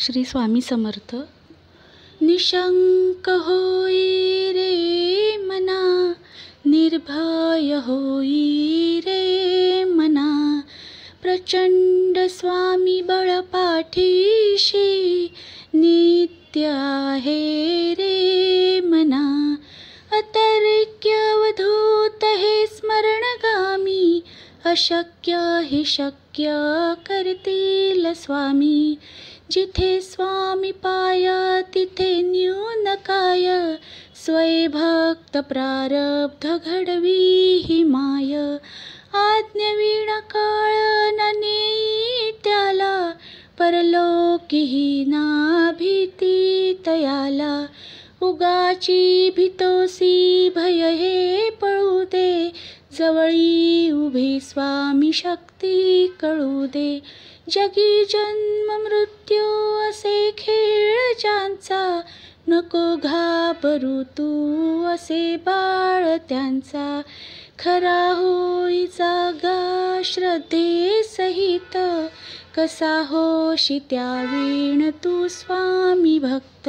श्री स्वामी समर्थ. निशंक होई रे मना, निर्भय होई रे मना, प्रचंड स्वामी बळ पाठीशी, नित्य आहे रे मना. अतर्क्यवधूत हे स्मरणगामी, अशक्य हे शक्य करतील स्वामी. जिथे स्वामी पाय तिथे न्यून काय, स्वयंभक्त प्रारब्ध घडवी ही माय. आज्ञविना काळ न नेई त्याला, परलोकीही ना भीती तयाला. उगाची भीतोसी भय हे पळू दे, जवळी उभे स्वामी शक्ती कळू दे. जगी जन्म मृत्यू असे खेळ ज्यांचा, नको घाबरू तू असे बाळ त्यांचा. खरा होई जागा श्रद्धे सहित, कसा होशी त्यावीण तू स्वामी भक्त.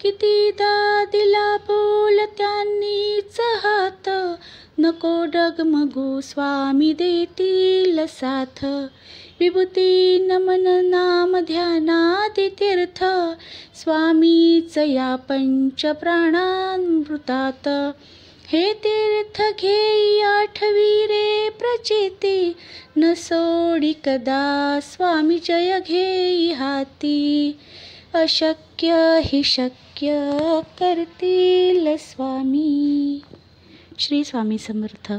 कितीदा दिला बोल त्यांनीच हात, नको डगमगू स्वामी देतील साथ. विभूती नमन नाम ध्यानादि तीर्थ, स्वामीच या पंच प्राणामृतात. हे तीर्थ घेई आठवी रे प्रचिती, न सोडी कदा स्वामी जय घेई हाती. अशक्य ही शक्य करतील स्वामी. श्री स्वामी समर्थ.